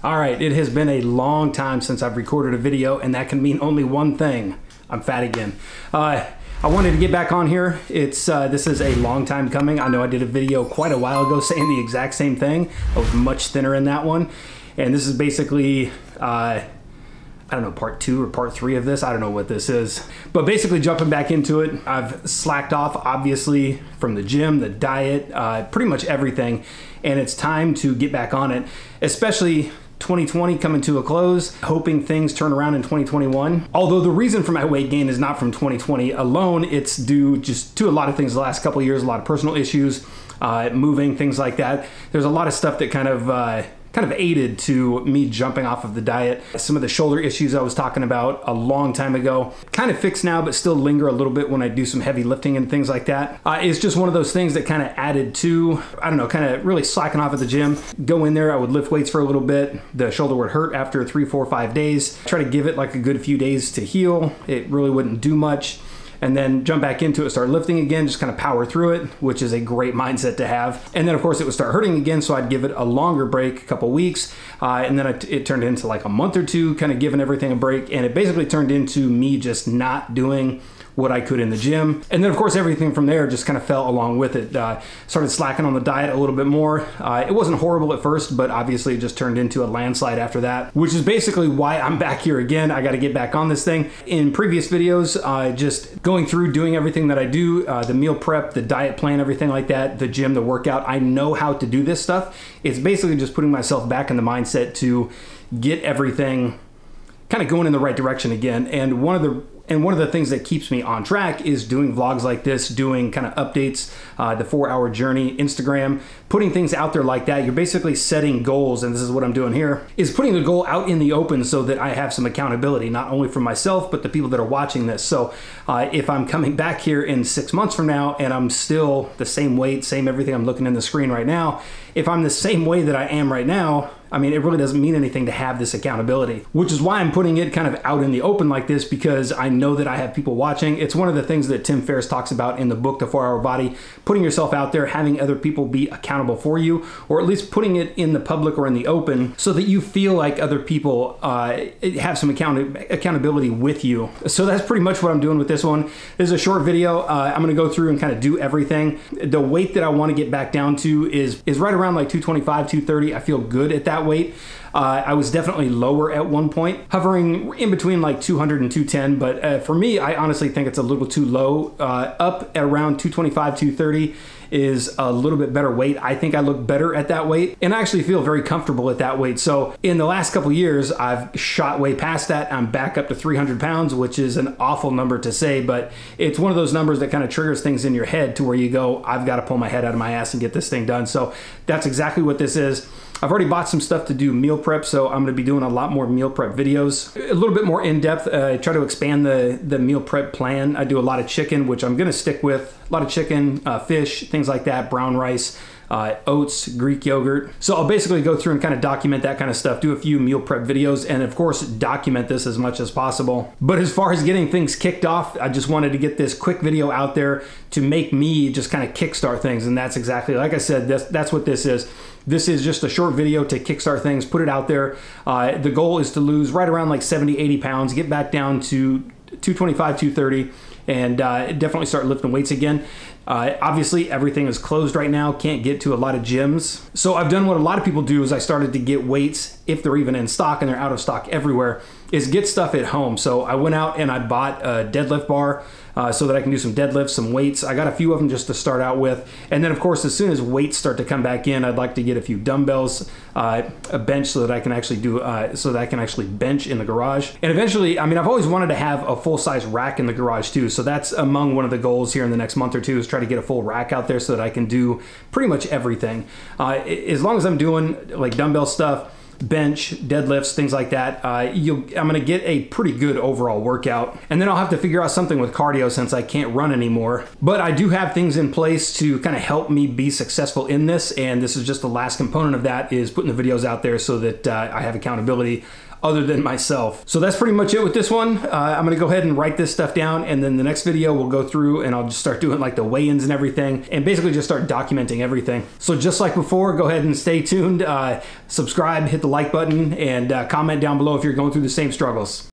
All right, it has been a long time since I've recorded a video, and that can mean only one thing. I'm fat again. I wanted to get back on here. This is a long time coming. I know I did a video quite a while ago saying the exact same thing. I was much thinner in that one. And this is basically, I don't know, part 2 or part 3 of this. I don't know what this is. But basically jumping back into it, I've slacked off, obviously, from the gym, the diet, pretty much everything. And it's time to get back on it, especially 2020 coming to a close, hoping things turn around in 2021. Although the reason for my weight gain is not from 2020 alone, it's due just to a lot of things the last couple of years, a lot of personal issues, moving, things like that. There's a lot of stuff that kind of aided to me jumping off of the diet. Some of the shoulder issues I was talking about a long time ago, kind of fixed now, but still linger a little bit when I do some heavy lifting and things like that. It's just one of those things that kind of added to, I don't know, kind of really slacking off at the gym. Go in there, I would lift weights for a little bit. The shoulder would hurt after 3, 4, 5 days. Try to give it like a good few days to heal. It really wouldn't do much. And then jump back into it, start lifting again, just kind of power through it, which is a great mindset to have. And then of course it would start hurting again, so I'd give it a longer break, a couple weeks, and then it turned into like a month or two, kind of giving everything a break, and it basically turned into me just not doing what I could in the gym. And then of course everything from there just kind of fell along with it. Started slacking on the diet a little bit more. It wasn't horrible at first, but obviously it just turned into a landslide after that, which is basically why I'm back here again. I got to get back on this thing. In previous videos, just going through doing everything that I do, the meal prep, the diet plan, everything like that, the gym, the workout, I know how to do this stuff. It's basically just putting myself back in the mindset to get everything kind of going in the right direction again. And one of the things that keeps me on track is doing vlogs like this, doing kind of updates, the 4-hour journey, Instagram, putting things out there like that. You're basically setting goals, and this is what I'm doing here, is putting the goal out in the open so that I have some accountability, not only for myself, but the people that are watching this. So if I'm coming back here in 6 months from now and I'm still the same weight, same everything, I'm looking in the screen right now, if I'm the same way that I am right now, I mean, it really doesn't mean anything to have this accountability, which is why I'm putting it kind of out in the open like this, because I know that I have people watching. It's one of the things that Tim Ferriss talks about in the book, The 4-Hour Body, putting yourself out there, having other people be accountable for you, or at least putting it in the public or in the open so that you feel like other people have some accountability with you. So that's pretty much what I'm doing with this one. This is a short video. I'm gonna go through and kind of do everything. The weight that I wanna get back down to is right around like 225, 230. I feel good at that weight. I was definitely lower at one point, hovering in between like 200 and 210, but for me, I honestly think it's a little too low. Up at around 225, 230 is a little bit better weight. I think I look better at that weight, and I actually feel very comfortable at that weight. So in the last couple years, I've shot way past that. I'm back up to 300 pounds, which is an awful number to say, but it's one of those numbers that kind of triggers things in your head to where you go, I've got to pull my head out of my ass and get this thing done. So that's exactly what this is. I've already bought some stuff to do meal prep, so I'm going to be doing a lot more meal prep videos. A little bit more in-depth, try to expand the meal prep plan. I do a lot of chicken, which I'm going to stick with. A lot of chicken, fish, things like that, brown rice, oats, Greek yogurt. So I'll basically go through and kind of document that kind of stuff, do a few meal prep videos, and of course document this as much as possible. But as far as getting things kicked off, I just wanted to get this quick video out there to make me just kind of kickstart things, and that's exactly, like I said, that's what this is. This is just a short video to kickstart things, put it out there. The goal is to lose right around like 70, 80 pounds, get back down to 225, 230, and definitely start lifting weights again. Obviously, everything is closed right now. Can't get to a lot of gyms. So I've done what a lot of people do is I started to get weights, if they're even in stock, and they're out of stock everywhere, is get stuff at home. So I went out and I bought a deadlift bar so that I can do some deadlifts, some weights. I got a few of them just to start out with. And then of course, as soon as weights start to come back in, I'd like to get a few dumbbells, a bench so that I can actually do, so that I can actually bench in the garage. And eventually, I mean, I've always wanted to have a full-size rack in the garage too. So that's among one of the goals here in the next month or two, is try to get a full rack out there so that I can do pretty much everything. As long as I'm doing like dumbbell stuff, bench, deadlifts, things like that, I'm gonna get a pretty good overall workout. And then I'll have to figure out something with cardio since I can't run anymore. But I do have things in place to kind of help me be successful in this, and this is just the last component of that, is putting the videos out there so that I have accountability other than myself. So that's pretty much it with this one. I'm gonna go ahead and write this stuff down, and then the next video we'll go through and I'll just start doing like the weigh-ins and everything, and basically just start documenting everything. So just like before, go ahead and stay tuned, subscribe, hit the like button, and comment down below if you're going through the same struggles.